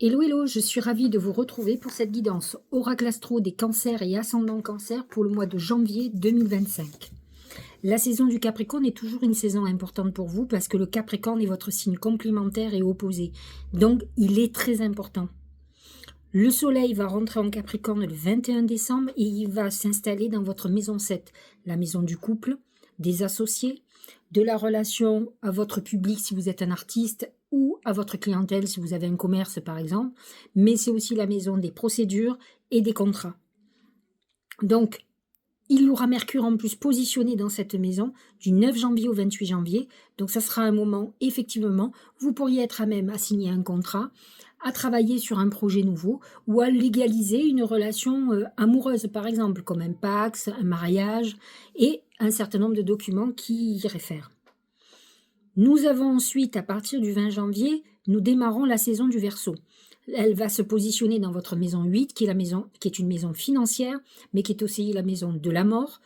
Hello, hello, je suis ravie de vous retrouver pour cette guidance Oracle Astro des cancers et ascendant cancer pour le mois de janvier 2025. La saison du Capricorne est toujours une saison importante pour vous parce que le Capricorne est votre signe complémentaire et opposé. Donc, il est très important. Le soleil va rentrer en Capricorne le 21 décembre et il va s'installer dans votre maison 7, la maison du couple, des associés, de la relation à votre public si vous êtes un artiste ou à votre clientèle si vous avez un commerce par exemple, mais c'est aussi la maison des procédures et des contrats. Donc, il y aura Mercure en plus positionné dans cette maison du 9 janvier au 28 janvier. Donc ça sera un moment, effectivement, vous pourriez être à même à signer un contrat, à travailler sur un projet nouveau ou à légaliser une relation amoureuse, par exemple, comme un Pacs, un mariage et un certain nombre de documents qui y réfèrent. Nous avons ensuite, à partir du 20 janvier, nous démarrons la saison du Verseau. Elle va se positionner dans votre maison 8, qui est une maison financière, mais qui est aussi la maison de la mort,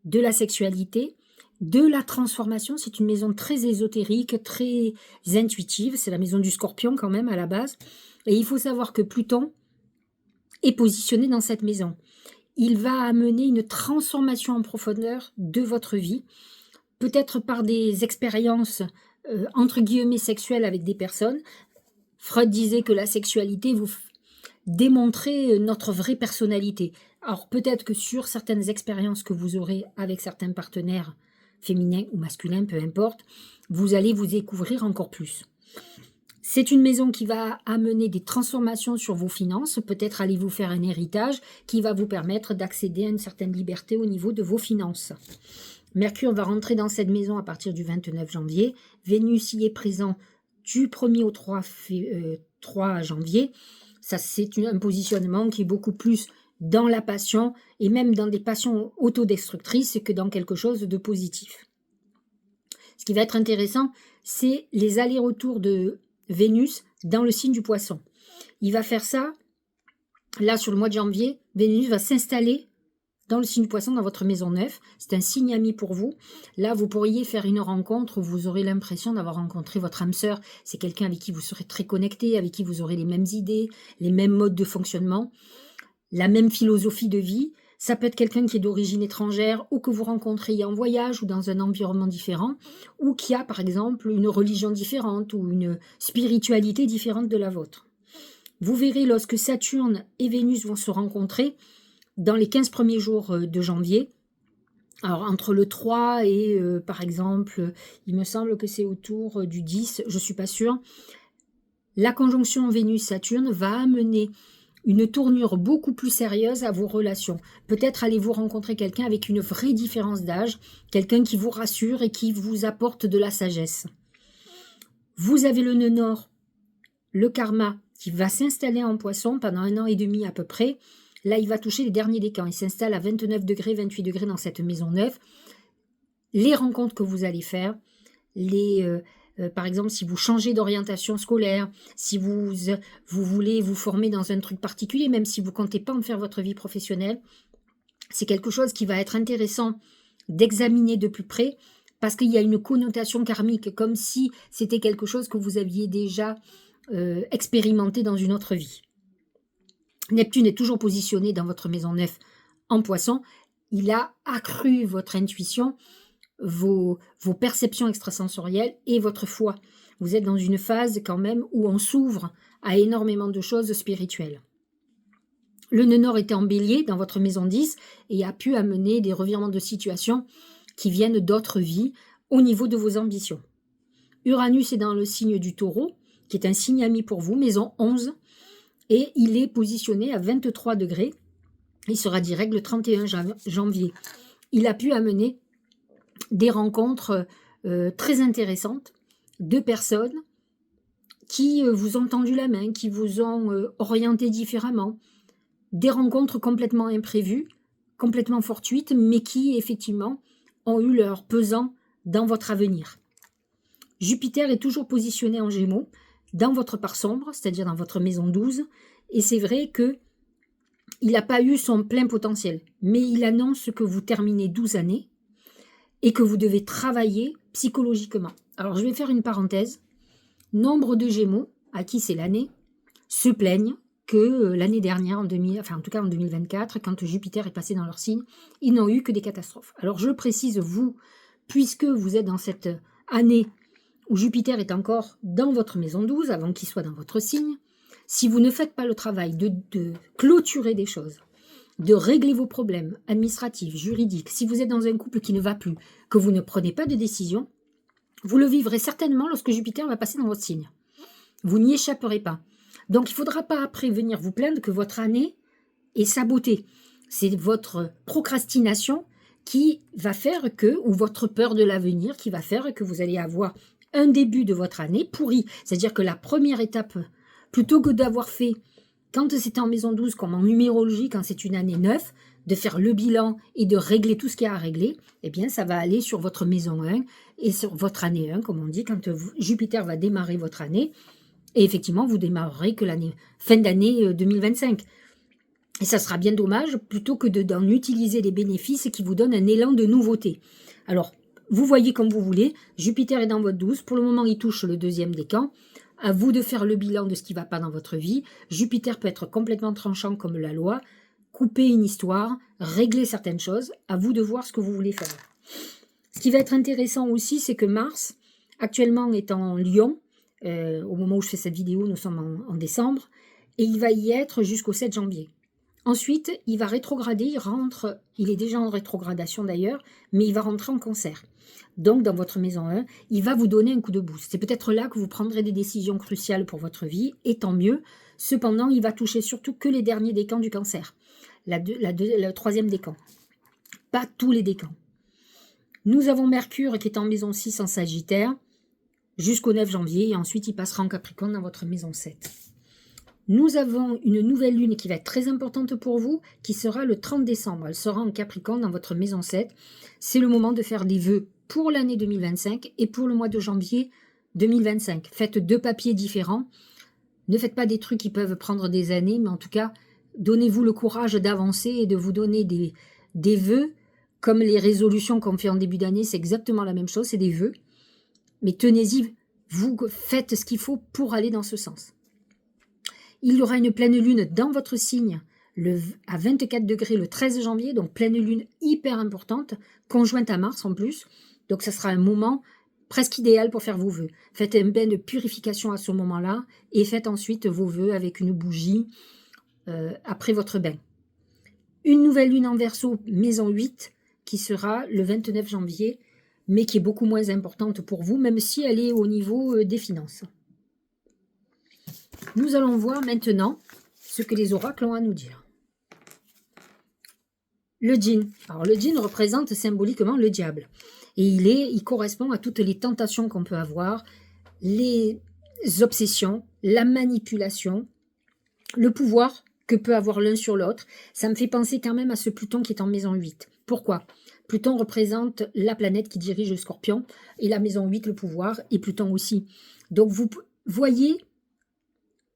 de la sexualité, de la transformation. C'est une maison très ésotérique, très intuitive. C'est la maison du Scorpion quand même à la base. Et il faut savoir que Pluton est positionné dans cette maison. Il va amener une transformation en profondeur de votre vie, peut-être par des expériences entre guillemets sexuelles avec des personnes. Freud disait que la sexualité vous démontrait notre vraie personnalité. Alors peut-être que sur certaines expériences que vous aurez avec certains partenaires féminins ou masculins, peu importe, vous allez vous découvrir encore plus. C'est une maison qui va amener des transformations sur vos finances. Peut-être allez-vous faire un héritage qui va vous permettre d'accéder à une certaine liberté au niveau de vos finances. Mercure va rentrer dans cette maison à partir du 29 janvier. Vénus y est présent du 1er au 3 janvier. Ça, c'est un positionnement qui est beaucoup plus dans la passion et même dans des passions autodestructrices que dans quelque chose de positif. Ce qui va être intéressant, c'est les allers-retours de Vénus dans le signe du Poisson. Il va faire ça, là sur le mois de janvier, Vénus va s'installer dans le signe du Poisson, dans votre maison 9. C'est un signe ami pour vous. Là, vous pourriez faire une rencontre où vous aurez l'impression d'avoir rencontré votre âme sœur. C'est quelqu'un avec qui vous serez très connecté, avec qui vous aurez les mêmes idées, les mêmes modes de fonctionnement, la même philosophie de vie. Ça peut être quelqu'un qui est d'origine étrangère ou que vous rencontriez en voyage ou dans un environnement différent ou qui a, par exemple, une religion différente ou une spiritualité différente de la vôtre. Vous verrez, lorsque Saturne et Vénus vont se rencontrer, dans les 15 premiers jours de janvier, alors entre le 3 et par exemple, il me semble que c'est autour du 10, je ne suis pas sûre, la conjonction Vénus-Saturne va amener une tournure beaucoup plus sérieuse à vos relations. Peut-être allez-vous rencontrer quelqu'un avec une vraie différence d'âge, quelqu'un qui vous rassure et qui vous apporte de la sagesse. Vous avez le nœud nord, le karma, qui va s'installer en Poisson pendant 1 an et demi à peu près. Là, il va toucher les derniers décans. Il s'installe à 29 degrés, 28 degrés dans cette maison neuve. Les rencontres que vous allez faire, par exemple, si vous changez d'orientation scolaire, si vous voulez vous former dans un truc particulier, même si vous ne comptez pas en faire votre vie professionnelle, c'est quelque chose qui va être intéressant d'examiner de plus près parce qu'il y a une connotation karmique, comme si c'était quelque chose que vous aviez déjà expérimenté dans une autre vie. Neptune est toujours positionné dans votre maison 9 en Poisson. Il a accru votre intuition, vos perceptions extrasensorielles et votre foi. Vous êtes dans une phase quand même où on s'ouvre à énormément de choses spirituelles. Le nœud nord était en Bélier dans votre maison 10 et a pu amener des revirements de situation qui viennent d'autres vies au niveau de vos ambitions. Uranus est dans le signe du Taureau, qui est un signe ami pour vous, maison 11, et il est positionné à 23 degrés. Il sera direct le 31 janvier. Il a pu amener des rencontres très intéressantes de personnes qui vous ont tendu la main, qui vous ont orienté différemment. Des rencontres complètement imprévues, complètement fortuites, mais qui effectivement ont eu leur pesant dans votre avenir. Jupiter est toujours positionné en Gémeaux, dans votre part sombre, c'est-à-dire dans votre maison 12, et c'est vrai que il n'a pas eu son plein potentiel, mais il annonce que vous terminez 12 années et que vous devez travailler psychologiquement. Alors je vais faire une parenthèse. Nombre de Gémeaux, à qui c'est l'année, se plaignent que l'année dernière, en tout cas en 2024, quand Jupiter est passé dans leur signe, ils n'ont eu que des catastrophes. Alors je précise, vous, puisque vous êtes dans cette année où Jupiter est encore dans votre maison 12, avant qu'il soit dans votre signe, si vous ne faites pas le travail de clôturer des choses, de régler vos problèmes administratifs, juridiques, si vous êtes dans un couple qui ne va plus, que vous ne prenez pas de décision, vous le vivrez certainement lorsque Jupiter va passer dans votre signe. Vous n'y échapperez pas. Donc il ne faudra pas après venir vous plaindre que votre année est sabotée. C'est votre procrastination qui va faire que, ou votre peur de l'avenir qui va faire que vous allez avoir un début de votre année pourri. C'est-à-dire que la première étape, plutôt que d'avoir fait, quand c'était en maison 12, comme en numérologie, quand c'est une année 9, de faire le bilan et de régler tout ce qu'il y a à régler, eh bien ça va aller sur votre maison 1 et sur votre année 1, comme on dit, quand Jupiter va démarrer votre année. Et effectivement, vous démarrerez que l'année fin d'année 2025. Et ça sera bien dommage, plutôt que d'en utiliser les bénéfices qui vous donnent un élan de nouveauté. Alors, vous voyez comme vous voulez, Jupiter est dans votre 12, pour le moment il touche le deuxième décan. À vous de faire le bilan de ce qui ne va pas dans votre vie. Jupiter peut être complètement tranchant comme la loi, couper une histoire, régler certaines choses. À vous de voir ce que vous voulez faire. Ce qui va être intéressant aussi, c'est que Mars, actuellement est en Lion. Au moment où je fais cette vidéo, nous sommes en décembre, et il va y être jusqu'au 7 janvier. Ensuite, il va rétrograder, il est déjà en rétrogradation d'ailleurs, mais il va rentrer en Cancer. Donc, dans votre maison 1, il va vous donner un coup de boost. C'est peut-être là que vous prendrez des décisions cruciales pour votre vie, et tant mieux. Cependant, il va toucher surtout que les derniers décans du Cancer, le troisième décan, pas tous les décans. Nous avons Mercure qui est en maison 6 en Sagittaire, jusqu'au 9 janvier, et ensuite il passera en Capricorne dans votre maison 7. Nous avons une nouvelle lune qui va être très importante pour vous, qui sera le 30 décembre. Elle sera en Capricorne dans votre maison 7. C'est le moment de faire des vœux pour l'année 2025 et pour le mois de janvier 2025. Faites 2 papiers différents. Ne faites pas des trucs qui peuvent prendre des années, mais en tout cas, donnez-vous le courage d'avancer et de vous donner des vœux, comme les résolutions qu'on fait en début d'année, c'est exactement la même chose, c'est des vœux. Mais tenez-y, vous faites ce qu'il faut pour aller dans ce sens. Il y aura une pleine lune dans votre signe à 24 degrés le 13 janvier, donc pleine lune hyper importante, conjointe à Mars en plus. Donc ça sera un moment presque idéal pour faire vos vœux. Faites un bain de purification à ce moment-là et faites ensuite vos vœux avec une bougie après votre bain. Une nouvelle lune en Verseau, maison 8, qui sera le 29 janvier, mais qui est beaucoup moins importante pour vous, même si elle est au niveau des finances. Nous allons voir maintenant ce que les oracles ont à nous dire. Le djinn. Alors le djinn représente symboliquement le diable. Et il correspond à toutes les tentations qu'on peut avoir, les obsessions, la manipulation, le pouvoir que peut avoir l'un sur l'autre. Ça me fait penser quand même à ce Pluton qui est en maison 8. Pourquoi ? Pluton représente la planète qui dirige le Scorpion et la maison 8 le pouvoir et Pluton aussi. Donc vous voyez,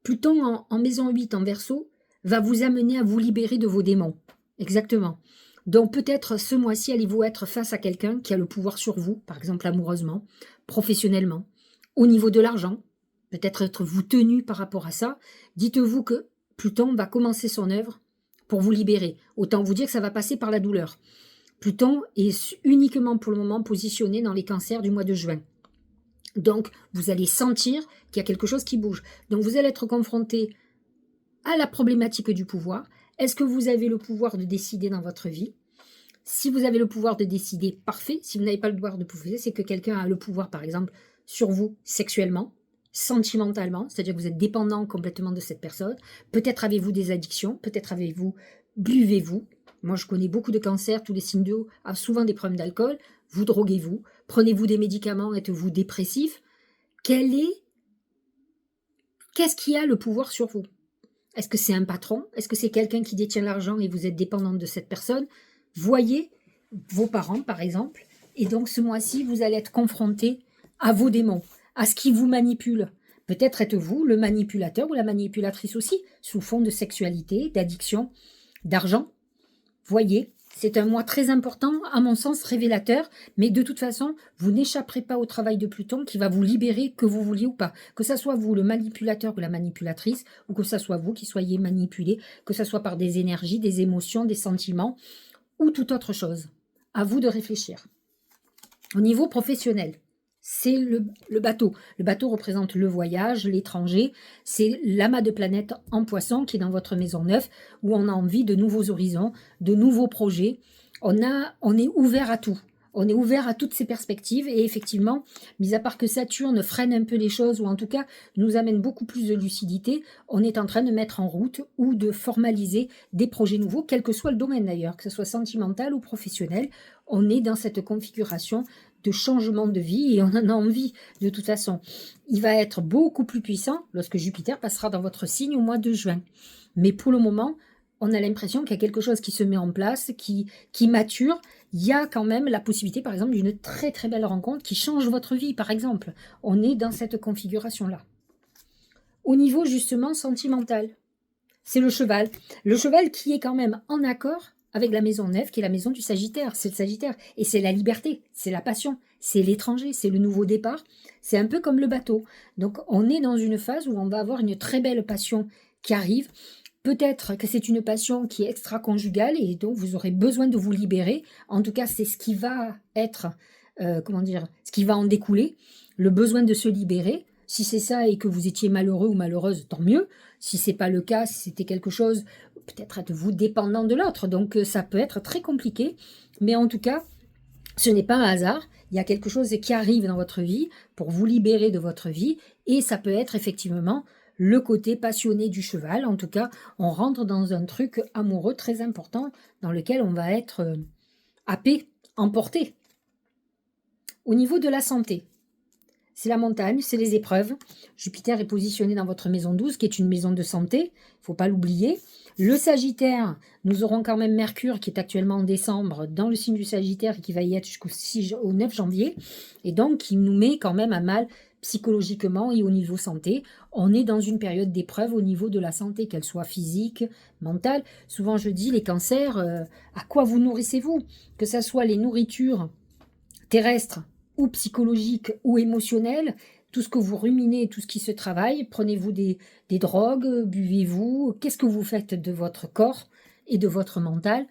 Pluton en maison 8 en Verseau va vous amener à vous libérer de vos démons. Exactement. Donc peut-être ce mois-ci allez-vous être face à quelqu'un qui a le pouvoir sur vous, par exemple amoureusement, professionnellement, au niveau de l'argent. Peut-être être-vous tenu par rapport à ça. Dites-vous que Pluton va commencer son œuvre pour vous libérer. Autant vous dire que ça va passer par la douleur. Pluton est uniquement pour le moment positionné dans les cancers du mois de juin. Donc, vous allez sentir qu'il y a quelque chose qui bouge. Donc, vous allez être confronté à la problématique du pouvoir. Est-ce que vous avez le pouvoir de décider dans votre vie ? Si vous avez le pouvoir de décider, parfait. Si vous n'avez pas le pouvoir de pouvoir, c'est que quelqu'un a le pouvoir, par exemple, sur vous sexuellement, sentimentalement, c'est-à-dire que vous êtes dépendant complètement de cette personne. Peut-être avez-vous des addictions, peut-être buvez-vous. Moi, je connais beaucoup de cancers, tous les signes de eau ont souvent des problèmes d'alcool. Vous droguez-vous, prenez-vous des médicaments, êtes-vous dépressif. Qu'est-ce qui a le pouvoir sur vous ? Est-ce que c'est un patron ? Est-ce que c'est quelqu'un qui détient l'argent et vous êtes dépendante de cette personne ? Voyez vos parents, par exemple, et donc ce mois-ci, vous allez être confronté à vos démons, à ce qui vous manipule. Peut-être êtes-vous le manipulateur ou la manipulatrice aussi, sous fond de sexualité, d'addiction, d'argent. Voyez, C'est un mois très important, à mon sens révélateur, mais de toute façon, vous n'échapperez pas au travail de Pluton qui va vous libérer que vous vouliez ou pas. Que ça soit vous le manipulateur ou la manipulatrice, ou que ça soit vous qui soyez manipulé, que ça soit par des énergies, des émotions, des sentiments, ou toute autre chose. À vous de réfléchir. Au niveau professionnel, c'est le bateau. Le bateau représente le voyage, l'étranger. C'est l'amas de planètes en poisson qui est dans votre maison neuve, où on a envie de nouveaux horizons, de nouveaux projets. On est ouvert à tout. On est ouvert à toutes ces perspectives et effectivement, mis à part que Saturne freine un peu les choses ou en tout cas nous amène beaucoup plus de lucidité, on est en train de mettre en route ou de formaliser des projets nouveaux, quel que soit le domaine d'ailleurs, que ce soit sentimental ou professionnel. On est dans cette configuration de changement de vie et on en a envie de toute façon. Il va être beaucoup plus puissant lorsque Jupiter passera dans votre signe au mois de juin. Mais pour le moment, on a l'impression qu'il y a quelque chose qui se met en place, qui mature. Il y a quand même la possibilité, par exemple, d'une très très belle rencontre qui change votre vie, par exemple. On est dans cette configuration-là. Au niveau justement sentimental, c'est le cheval. Le cheval qui est quand même en accord avec la maison 9, qui est la maison du Sagittaire. C'est le Sagittaire. Et c'est la liberté, c'est la passion, c'est l'étranger, c'est le nouveau départ. C'est un peu comme le bateau. Donc on est dans une phase où on va avoir une très belle passion qui arrive. Peut-être que c'est une passion qui est extra-conjugale et donc vous aurez besoin de vous libérer. En tout cas, c'est ce qui va être, ce qui va en découler, le besoin de se libérer. Si c'est ça et que vous étiez malheureux ou malheureuse, tant mieux. Si c'est pas le cas, si c'était quelque chose, peut-être êtes-vous dépendant de l'autre. Donc ça peut être très compliqué. Mais en tout cas, ce n'est pas un hasard. Il y a quelque chose qui arrive dans votre vie pour vous libérer de votre vie. Et ça peut être effectivement le côté passionné du cheval. En tout cas, on rentre dans un truc amoureux très important dans lequel on va être happé, emporté. Au niveau de la santé, c'est la montagne, c'est les épreuves. Jupiter est positionné dans votre maison 12, qui est une maison de santé, il ne faut pas l'oublier. Le Sagittaire, nous aurons quand même Mercure, qui est actuellement en décembre, dans le signe du Sagittaire, et qui va y être jusqu'au 9 janvier, et donc qui nous met quand même à mal psychologiquement et au niveau santé. On est dans une période d'épreuve au niveau de la santé, qu'elle soit physique, mentale. Souvent je dis, les cancers, à quoi vous nourrissez-vous? Que ce soit les nourritures terrestres, ou psychologique ou émotionnel, tout ce que vous ruminez, tout ce qui se travaille, prenez-vous des drogues, buvez-vous, qu'est-ce que vous faites de votre corps et de votre mental?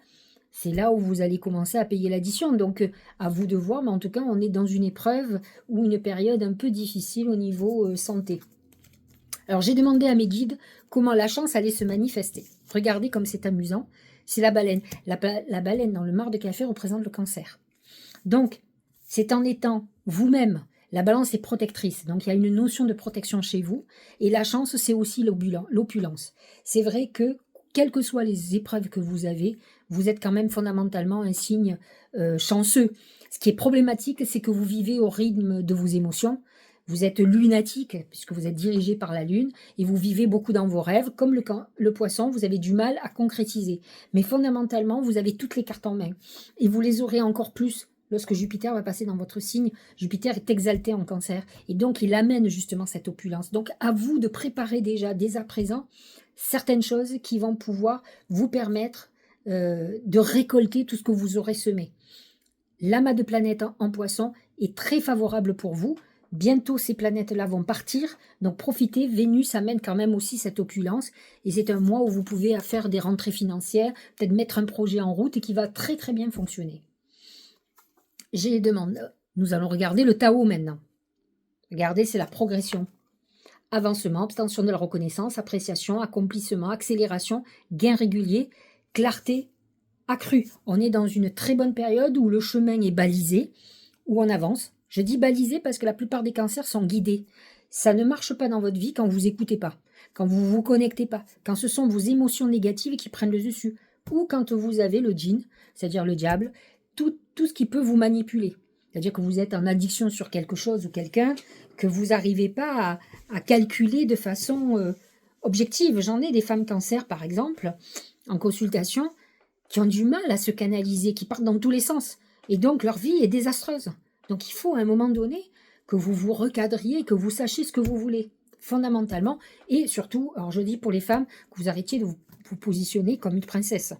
C'est là où vous allez commencer à payer l'addition. Donc, à vous de voir, mais en tout cas, on est dans une épreuve ou une période un peu difficile au niveau santé. Alors, j'ai demandé à mes guides comment la chance allait se manifester. Regardez comme c'est amusant. C'est la baleine. La baleine dans le mar de café représente le cancer. Donc, c'est en étant vous-même, la balance est protectrice, donc il y a une notion de protection chez vous, et la chance, c'est aussi l'opulence. C'est vrai que, quelles que soient les épreuves que vous avez, vous êtes quand même fondamentalement un signe chanceux. Ce qui est problématique, c'est que vous vivez au rythme de vos émotions, vous êtes lunatique, puisque vous êtes dirigé par la lune, et vous vivez beaucoup dans vos rêves, comme le poisson, vous avez du mal à concrétiser. Mais fondamentalement, vous avez toutes les cartes en main, et vous les aurez encore plus lorsque Jupiter va passer dans votre signe. Jupiter est exalté en cancer et donc il amène justement cette opulence. Donc à vous de préparer déjà dès à présent certaines choses qui vont pouvoir vous permettre de récolter tout ce que vous aurez semé. L'amas de planètes en poisson est très favorable pour vous. Bientôt ces planètes-là vont partir, donc profitez, Vénus amène quand même aussi cette opulence et c'est un mois où vous pouvez faire des rentrées financières, peut-être mettre un projet en route et qui va très très bien fonctionner. J'ai demandé, nous allons regarder le Tao maintenant. Regardez, c'est la progression. Avancement, obtention de la reconnaissance, appréciation, accomplissement, accélération, gain régulier, clarté accrue. On est dans une très bonne période où le chemin est balisé, où on avance. Je dis balisé parce que la plupart des cancers sont guidés. Ça ne marche pas dans votre vie quand vous n'écoutez pas, quand vous ne vous connectez pas, quand ce sont vos émotions négatives qui prennent le dessus, ou quand vous avez le djinn, c'est-à-dire le diable, tout ce qui peut vous manipuler. C'est-à-dire que vous êtes en addiction sur quelque chose ou quelqu'un que vous n'arrivez pas à calculer de façon objective. J'en ai des femmes cancer, par exemple, en consultation, qui ont du mal à se canaliser, qui partent dans tous les sens. Et donc, leur vie est désastreuse. Donc, il faut à un moment donné que vous vous recadriez, que vous sachiez ce que vous voulez, fondamentalement. Et surtout, alors je dis pour les femmes, que vous arrêtiez de vous positionner comme une princesse.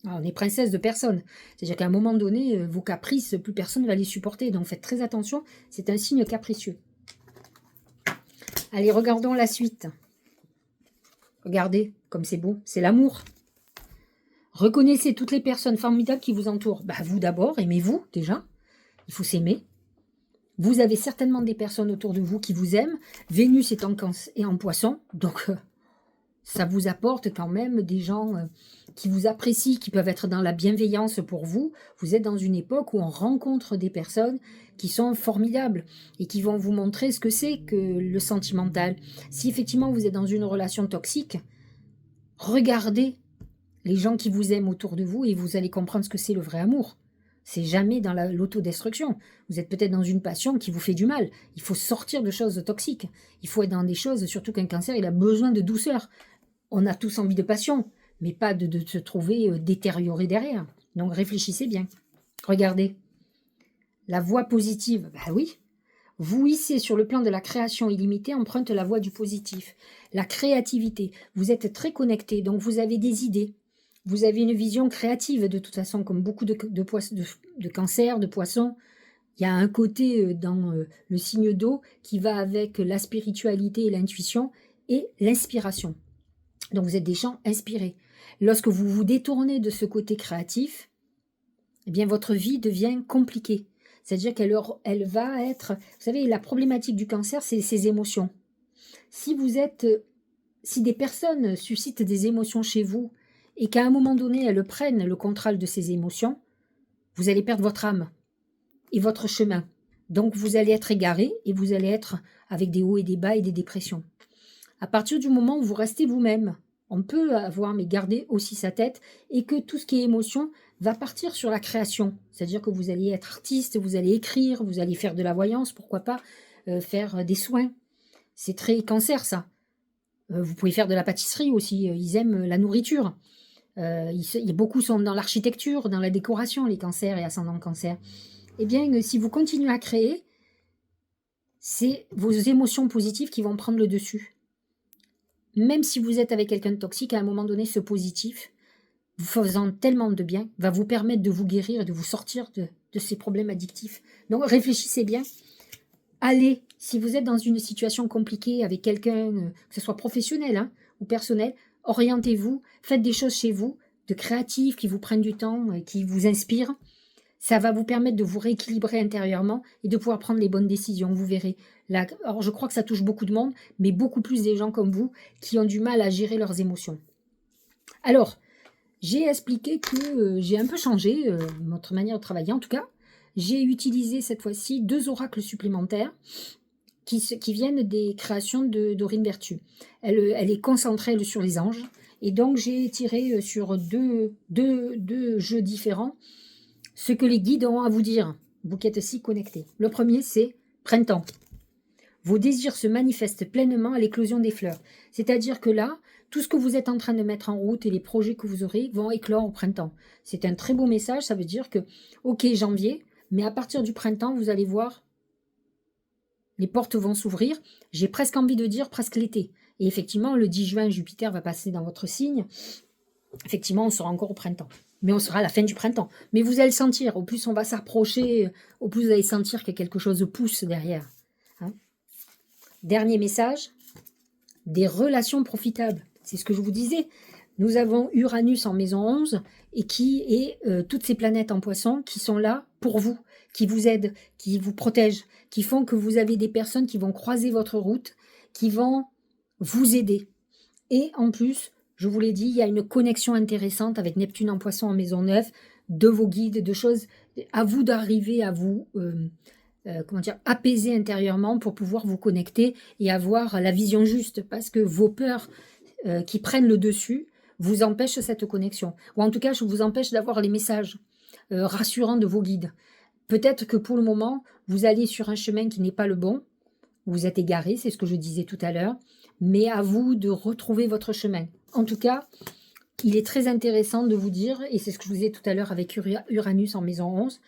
Alors, on est princesse de personne. C'est-à-dire qu'à un moment donné, vos caprices, plus personne ne va les supporter. Donc faites très attention, c'est un signe capricieux. Allez, regardons la suite. Regardez comme c'est beau, c'est l'amour. Reconnaissez toutes les personnes formidables qui vous entourent. Bah, vous d'abord, aimez-vous déjà. Il faut s'aimer. Vous avez certainement des personnes autour de vous qui vous aiment. Vénus est en poisson, donc ça vous apporte quand même des gens qui vous apprécient, qui peuvent être dans la bienveillance pour vous. Vous êtes dans une époque où on rencontre des personnes qui sont formidables et qui vont vous montrer ce que c'est que le sentimental. Si effectivement vous êtes dans une relation toxique, regardez les gens qui vous aiment autour de vous et vous allez comprendre ce que c'est le vrai amour. C'est jamais dans l'autodestruction. Vous êtes peut-être dans une passion qui vous fait du mal. Il faut sortir de choses toxiques. Il faut être dans des choses, surtout qu'un cancer, il a besoin de douceur. On a tous envie de passion, mais pas de se trouver détérioré derrière. Donc réfléchissez bien. Regardez. La voie positive, bah oui. Vous hissez sur le plan de la création illimitée, emprunte la voie du positif. La créativité. Vous êtes très connecté, donc vous avez des idées. Vous avez une vision créative, de toute façon, comme beaucoup de cancers, de poissons. Il y a un côté dans le signe d'eau qui va avec la spiritualité et l'intuition et l'inspiration. Donc vous êtes des gens inspirés. Lorsque vous vous détournez de ce côté créatif, eh bien votre vie devient compliquée. C'est-à-dire qu'elle va être... Vous savez, la problématique du cancer, c'est ses émotions. Si des personnes suscitent des émotions chez vous et qu'à un moment donné, elles prennent le contrôle de ces émotions, vous allez perdre votre âme et votre chemin. Donc vous allez être égaré et vous allez être avec des hauts et des bas et des dépressions. À partir du moment où vous restez vous-même, on peut avoir, mais garder aussi sa tête, et que tout ce qui est émotion va partir sur la création. C'est-à-dire que vous allez être artiste, vous allez écrire, vous allez faire de la voyance, pourquoi pas faire des soins. C'est très cancer, ça. Vous pouvez faire de la pâtisserie aussi, ils aiment la nourriture. Beaucoup sont dans l'architecture, dans la décoration, les cancers et ascendants cancer. Eh bien, si vous continuez à créer, c'est vos émotions positives qui vont prendre le dessus. Même si vous êtes avec quelqu'un de toxique, à un moment donné, ce positif, vous faisant tellement de bien, va vous permettre de vous guérir et de vous sortir de ces problèmes addictifs. Donc réfléchissez bien. Allez, si vous êtes dans une situation compliquée avec quelqu'un, que ce soit professionnel ou personnel, orientez-vous, faites des choses chez vous, de créatifs qui vous prennent du temps, qui vous inspirent. Ça va vous permettre de vous rééquilibrer intérieurement et de pouvoir prendre les bonnes décisions, vous verrez. Alors je crois que ça touche beaucoup de monde, mais beaucoup plus des gens comme vous qui ont du mal à gérer leurs émotions. Alors, j'ai expliqué que j'ai un peu changé notre manière de travailler. En tout cas, j'ai utilisé cette fois-ci 2 oracles supplémentaires qui viennent des créations de Dorine Berthu. Elle est concentrée sur les anges. Et donc, j'ai tiré sur deux jeux différents ce que les guides ont à vous dire, vous qui êtes si connectés. Le premier, c'est printemps. Vos désirs se manifestent pleinement à l'éclosion des fleurs. C'est-à-dire que là, tout ce que vous êtes en train de mettre en route et les projets que vous aurez vont éclore au printemps. C'est un très beau message, ça veut dire que, ok, janvier, mais à partir du printemps, vous allez voir, les portes vont s'ouvrir. J'ai presque envie de dire presque l'été. Et effectivement, le 10 juin, Jupiter va passer dans votre signe. Effectivement, on sera encore au printemps. Mais on sera à la fin du printemps. Mais vous allez le sentir. Au plus on va s'approcher, au plus vous allez sentir que quelque chose pousse derrière. Dernier message, des relations profitables. C'est ce que je vous disais. Nous avons Uranus en maison 11 et qui est toutes ces planètes en poisson qui sont là pour vous, qui vous aident, qui vous protègent, qui font que vous avez des personnes qui vont croiser votre route, qui vont vous aider. Et en plus, je vous l'ai dit, il y a une connexion intéressante avec Neptune en poisson en maison 9, de vos guides, de choses. À vous d'arriver à vous apaiser intérieurement pour pouvoir vous connecter et avoir la vision juste. Parce que vos peurs qui prennent le dessus vous empêchent cette connexion. Ou en tout cas, je vous empêche d'avoir les messages rassurants de vos guides. Peut-être que pour le moment, vous allez sur un chemin qui n'est pas le bon. Vous êtes égaré, c'est ce que je disais tout à l'heure. Mais à vous de retrouver votre chemin. En tout cas, il est très intéressant de vous dire, et c'est ce que je vous disais tout à l'heure avec Uranus en maison 11,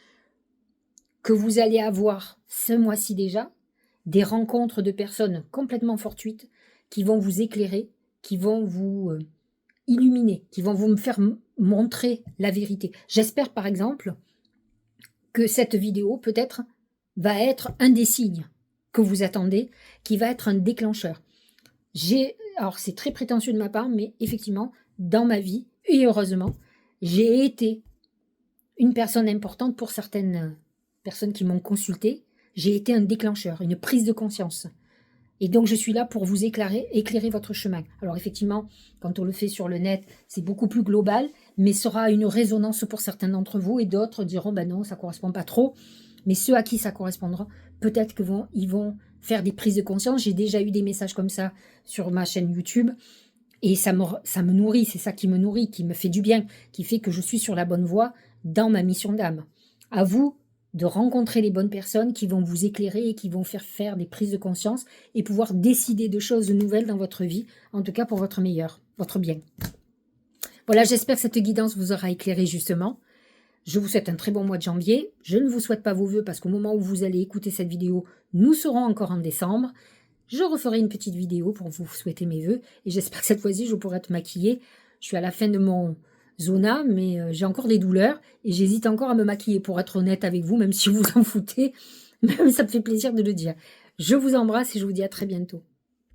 que vous allez avoir ce mois-ci déjà des rencontres de personnes complètement fortuites qui vont vous éclairer, qui vont vous illuminer, qui vont vous me faire montrer la vérité. J'espère par exemple que cette vidéo peut-être va être un des signes que vous attendez, qui va être un déclencheur. Alors c'est très prétentieux de ma part, mais effectivement, dans ma vie, et heureusement, j'ai été une personne importante pour certaines personnes qui m'ont consulté. J'ai été un déclencheur, une prise de conscience. Et donc, je suis là pour vous éclairer votre chemin. Alors, effectivement, quand on le fait sur le net, c'est beaucoup plus global, mais ça aura une résonance pour certains d'entre vous et d'autres diront, ben non, ça ne correspond pas trop. Mais ceux à qui ça correspondra, peut-être qu'ils vont faire des prises de conscience. J'ai déjà eu des messages comme ça sur ma chaîne YouTube et ça me nourrit, c'est ça qui me nourrit, qui me fait du bien, qui fait que je suis sur la bonne voie dans ma mission d'âme. À vous de rencontrer les bonnes personnes qui vont vous éclairer et qui vont faire des prises de conscience et pouvoir décider de choses nouvelles dans votre vie, en tout cas pour votre meilleur, votre bien. Voilà, j'espère que cette guidance vous aura éclairé justement. Je vous souhaite un très bon mois de janvier. Je ne vous souhaite pas vos vœux parce qu'au moment où vous allez écouter cette vidéo, nous serons encore en décembre. Je referai une petite vidéo pour vous souhaiter mes vœux et j'espère que cette fois-ci, je pourrai être maquillée. Je suis à la fin de mon zona, mais j'ai encore des douleurs et j'hésite encore à me maquiller pour être honnête avec vous, même si vous vous en foutez. Même ça me fait plaisir de le dire. Je vous embrasse et je vous dis à très bientôt.